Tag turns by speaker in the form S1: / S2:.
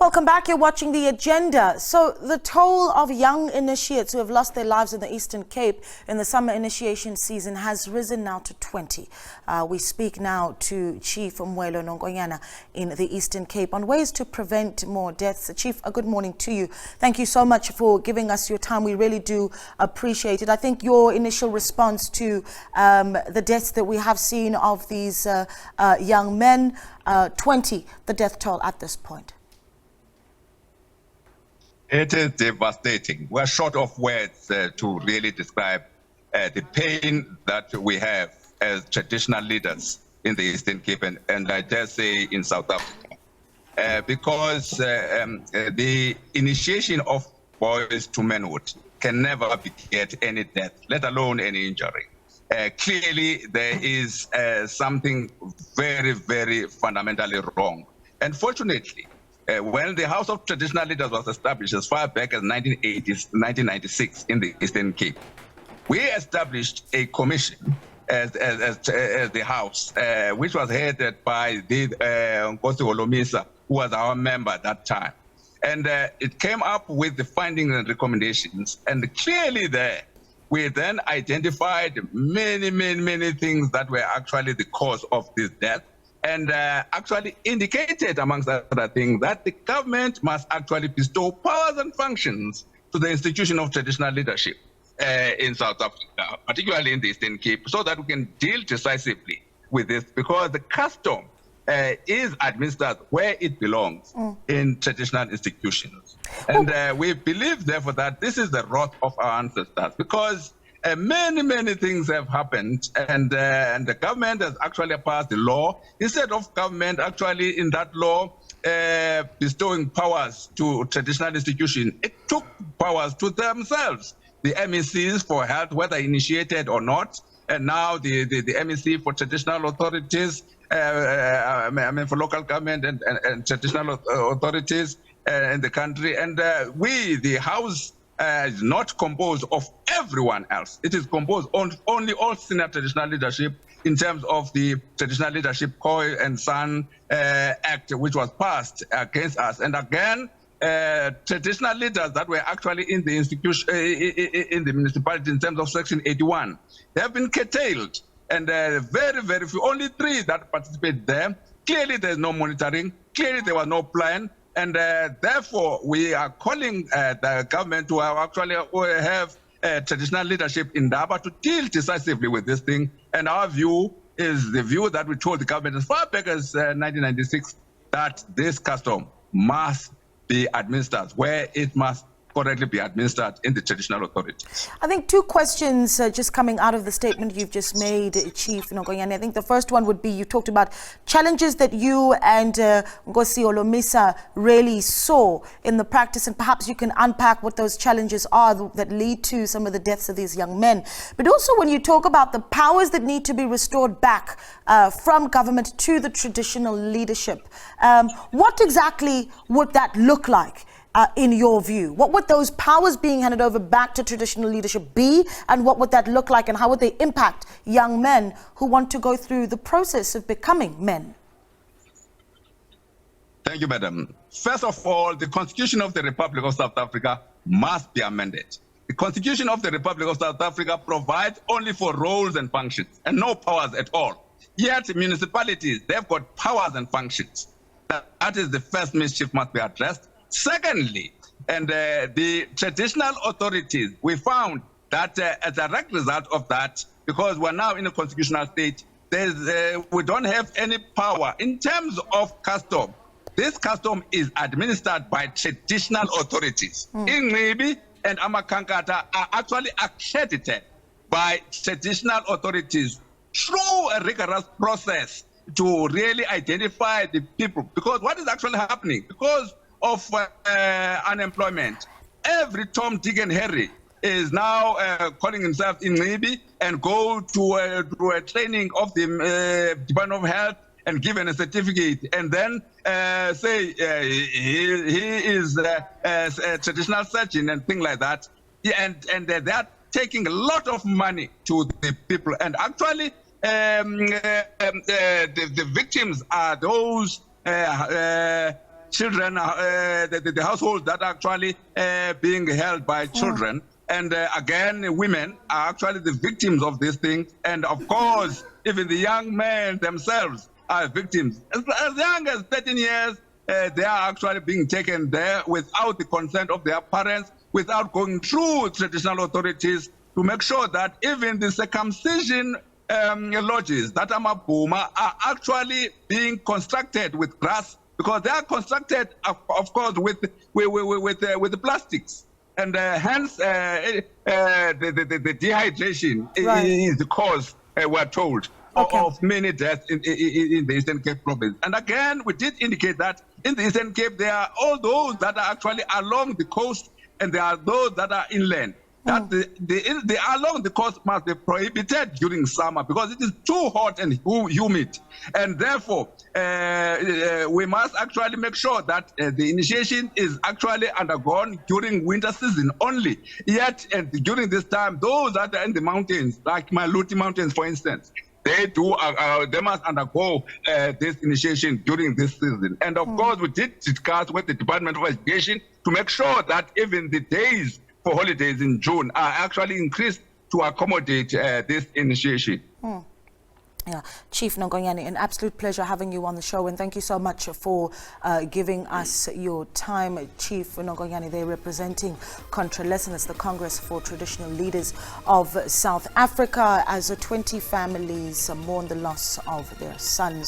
S1: Welcome back. You're watching The Agenda. So the toll of young initiates who have lost their lives in the Eastern Cape in the summer initiation season has risen now to 20. We speak now to Chief Mwelo Nonkonyana in the Eastern Cape on ways to prevent more deaths. Chief, a good morning to you. Thank you so much for giving us your time. We really do appreciate it. I think your initial response to the deaths that we have seen of these young men, 20, the death toll at this point.
S2: It is devastating. We're short of words to really describe the pain that we have as traditional leaders in the Eastern Cape and I dare say in South Africa. Because the initiation of boys to manhood can never beget any death, let alone any injury. Clearly, there is something very, very fundamentally wrong. And fortunately, when the House of Traditional Leaders was established as far back as 1996 in the Eastern Cape, we established a commission as the House, which was headed by the Nkosi who was our member at that time. And it came up with the findings and recommendations. And clearly there, we then identified many things that were actually the cause of this death. And actually indicated, amongst other things, that the government must actually bestow powers and functions to the institution of traditional leadership in South Africa, particularly in the Eastern Cape, so that we can deal decisively with this, because the custom is administered where it belongs in traditional institutions. And we believe, therefore, that this is the wrath of our ancestors, because many things have happened, and the government has actually passed the law. Instead of government actually in that law bestowing powers to traditional institutions, it took powers to themselves. The MECs for health, whether initiated or not, and now the MEC for traditional authorities, for local government and traditional authorities in the country. And we, the House, is not composed of everyone else. It is composed only all senior traditional leadership in terms of the Traditional Leadership Coy and Son Act, which was passed against us. And again, traditional leaders that were actually in the institution, in the municipality in terms of Section 81, they have been curtailed. And very few, only 3 that participate there. Clearly, there's no monitoring. Clearly, there was no plan. And therefore, we are calling the government to actually have traditional leadership in Daba to deal decisively with this thing. And our view is the view that we told the government as far back as 1996, that this custom must be administered where it must correctly be administered in the traditional authorities.
S1: I think 2 questions just coming out of the statement you've just made, Chief Nonkonyana. I think the first one would be, you talked about challenges that you and Nkosi Olomisa really saw in the practice, and perhaps you can unpack what those challenges are that lead to some of the deaths of these young men. But also when you talk about the powers that need to be restored back from government to the traditional leadership, what exactly would that look like? In your view, what would those powers being handed over back to traditional leadership be, and what would that look like, and how would they impact young men who want to go through the process of becoming men?
S2: Thank you, Madam. First of all, the Constitution of the Republic of South Africa must be amended. The Constitution of the Republic of South Africa provides only for roles and functions and no powers at all. Yet municipalities, they've got powers and functions. That is the first mischief must be addressed. Secondly, and the traditional authorities, we found that as a direct result of that, because we're now in a constitutional state, we don't have any power. In terms of custom, this custom is administered by traditional authorities. Ingcibi and Amakankata are actually accredited by traditional authorities through a rigorous process to really identify the people. Because what is actually happening? Because of unemployment, every Tom, Dick and Harry is now calling himself Ingcibi and go to a training of the Department of Health and given a certificate, and then say he is a traditional surgeon and things like that. Yeah, and they are taking a lot of money to the people, and actually the victims are those children, the households that are actually being held by children. And again, women are actually the victims of this thing. And of course, even the young men themselves are victims. As young as 13 years, they are actually being taken there without the consent of their parents, without going through traditional authorities to make sure that even the circumcision lodges that are mabhuma are actually being constructed with grass, because they are constructed, of course, with the plastics. And hence, the dehydration is the cause, we're told, of many deaths in the Eastern Cape province. And again, we did indicate that in the Eastern Cape, there are all those that are actually along the coast, and there are those that are inland. That the along the coast must be prohibited during summer because it is too hot and humid. And therefore, we must actually make sure that the initiation is actually undergone during winter season only. Yet, and during this time, those that are in the mountains, like Maluti Mountains, for instance, they must undergo this initiation during this season. And of course, we did discuss with the Department of Education to make sure that even the days for holidays in June are actually increased to accommodate this initiation.
S1: Yeah, Chief Nonkonyana, an absolute pleasure having you on the show, and thank you so much for giving us your time. Chief Nonkonyana, they're representing ContraListen, it's the Congress for Traditional Leaders of South Africa, as 20 families mourn the loss of their sons.